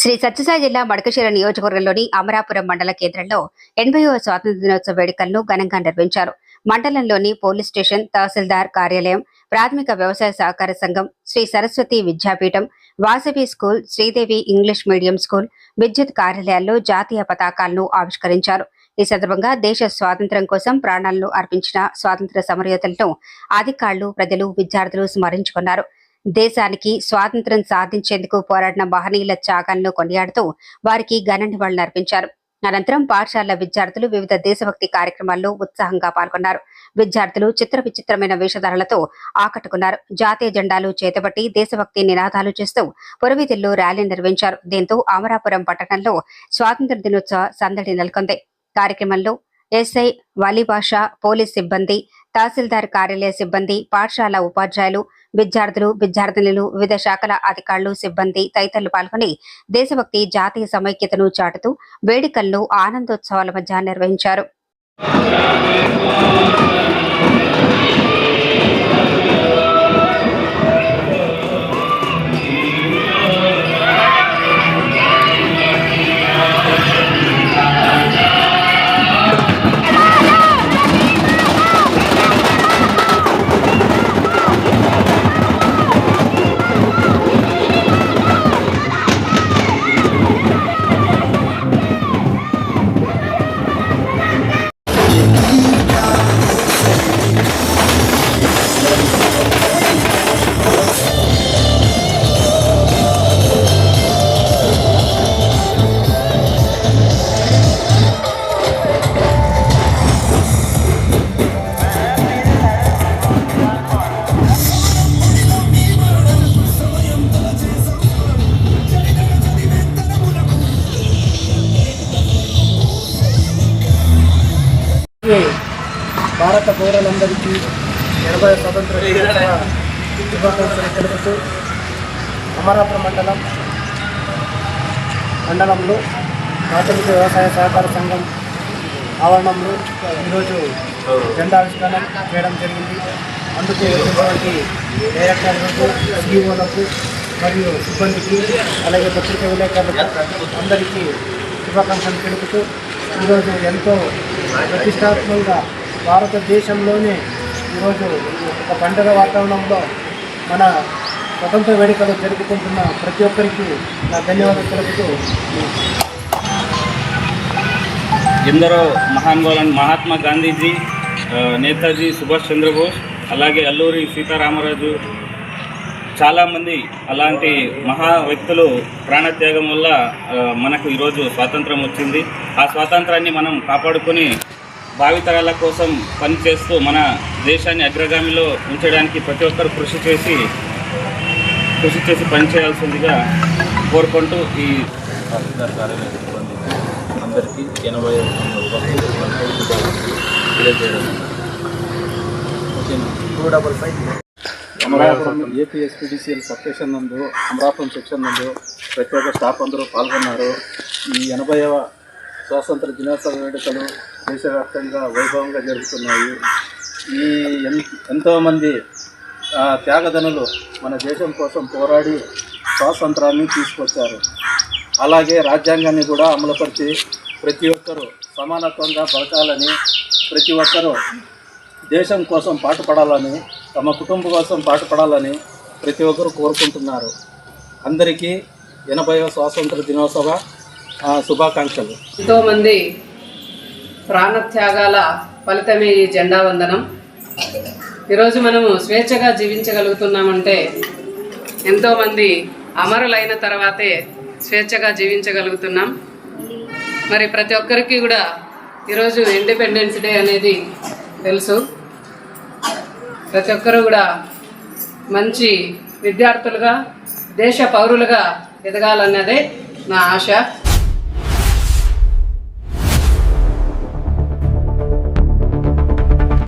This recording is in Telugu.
శ్రీ సత్యసాయి జిల్లా మడకశిర నియోజకవర్గంలోని అమరాపురం మండల కేంద్రంలో 80వ స్వాతంత్ర్య దినోత్సవ వేడుకలను ఘనంగా నిర్వహించారు. మండలంలోని పోలీస్ స్టేషన్, తహసీల్దార్ కార్యాలయం, ప్రాథమిక వ్యవసాయ సహకార సంఘం, Shri Saraswati Vidyapeetham, Vasavi school, Sridevi English medium school, విద్యుత్ కార్యాలయాల్లో జాతీయ పతాకాలను ఆవిష్కరించారు. ఈ సందర్భంగా దేశ స్వాతంత్ర్యం కోసం ప్రాణాలను అర్పించిన స్వాతంత్ర్య సమరయోధులను అధికారులు, ప్రజలు, విద్యార్థులు స్మరించుకున్నారు. దేశానికి స్వాతంత్ర్యం సాధించేందుకు పోరాడిన మహనీయుల త్యాగాలను కొనియాడుతూ వారికి ఘన నివాళులు అర్పించారు. అనంతరం పాఠశాల విద్యార్థులు వివిధ దేశభక్తి కార్యక్రమాల్లో ఉత్సాహంగా పాల్గొన్నారు. విద్యార్థులు చిత్ర విచిత్రమైన వేషధారణలతో ఆకట్టుకున్నారు. జాతీయ జెండాలు చేతబట్టి దేశభక్తి నినాదాలు చేస్తూ పురవీధుల్లో ర్యాలీ నిర్వహించారు. దీంతో అమరాపురం పట్టణంలో స్వాతంత్ర్య దినోత్సవ సందడి నెలకొంది. కార్యక్రమంలో ఎస్ఐ వలీభాష, పోలీస్ సిబ్బంది, తహసీల్దార్ కార్యాలయ సిబ్బంది, పాఠశాల ఉపాధ్యాయులు, విద్యార్థులు, విద్యార్థినులు, వివిధ శాఖల అధికారులు, సిబ్బంది తదితరులు పాల్గొని దేశభక్తి, జాతీయ సమైక్యతను చాటుతూ వేడుకలను ఆనందోత్సవాల మధ్య నిర్వహించారు. భారత పౌరులందరికీ 80వ స్వతంత్ర శుభాకాంక్షలు తెలుపుతూ అమరాపురం మండలంలో ప్రాథమిక వ్యవసాయ సహకార సంఘం ఆవరణంలో ఈరోజు జెండా ఆవిష్కరణ చేయడం జరిగింది. అందుకు వచ్చినటువంటి డైరెక్టర్లకు, సిఇఓలకు మరియు సిబ్బందికి, అలాగే పత్రికా విలేకరులకు అందరికీ శుభాకాంక్షలు తెలుపుతూ ఈరోజు ఎంతో ప్రతిష్టాత్మకంగా భారతదేశంలోనే ఈరోజు ఒక పండుగ వాతావరణంలో మన స్వతంత్ర వేడుకలు జరుపుకుంటున్న ప్రతి ఒక్కరికి నా ధన్యవాదాలు తెలుపుతూ, ఎందరో మహానుభావులను మహాత్మా గాంధీజీ, నేతాజీ సుభాష్ చంద్రబోస్, అలాగే అల్లూరి సీతారామరాజు, చాలామంది అలాంటి మహా వ్యక్తులు ప్రాణత్యాగం వల్ల మనకు ఈరోజు స్వాతంత్రం వచ్చింది. ఆ స్వాతంత్రాన్ని మనం కాపాడుకొని భావితరాల కోసం పనిచేస్తూ మన దేశాన్ని అగ్రగామిలో ఉంచడానికి ప్రతి ఒక్కరు కృషి చేసి పనిచేయాల్సిందిగా కోరుకుంటూ ఈ తహసీల్దార్ కార్యాలయ సిబ్బంది అందరికీ 80 తెలియజేయడం. అమరాపురం ఏపీఎస్పీడీసీఎల్ సబ్స్టేషన్ నందు, అమరాపురం సెక్షన్ నందు ప్రత్యేక స్టాఫ్ అందరూ పాల్గొన్నారు. ఈ 80వ స్వాతంత్ర దినోత్సవ వేడుకలు దేశవ్యాప్తంగా వైభవంగా జరుగుతున్నాయి. ఈ ఎంతోమంది త్యాగదనులు మన దేశం కోసం పోరాడి స్వాతంత్రాన్ని తీసుకొచ్చారు. అలాగే రాజ్యాంగాన్ని కూడా అమలుపరిచి ప్రతి ఒక్కరూ సమానత్వంగా బతకాలని, ప్రతి ఒక్కరూ దేశం కోసం పాటుపడాలని, తమ కుటుంబం కోసం పాటుపడాలని ప్రతి ఒక్కరు కోరుకుంటున్నారు. అందరికీ 80వ స్వాతంత్ర దినోత్సవ శుభాకాంక్షలు. ఎంతోమంది ప్రాణత్యాగాల ఫలితమే ఈ జెండా వందనం. ఈరోజు మనము స్వేచ్ఛగా జీవించగలుగుతున్నామంటే ఎంతోమంది అమరులైన తర్వాతే స్వేచ్ఛగా జీవించగలుగుతున్నాం. మరి ప్రతి ఒక్కరికి కూడా ఈరోజు ఇండిపెండెన్స్ డే అనేది తెలుసు. ప్రతి ఒక్కరు కూడా మంచి విద్యార్థులుగా, దేశ పౌరులుగా ఎదగాలన్నదే నా ఆశ.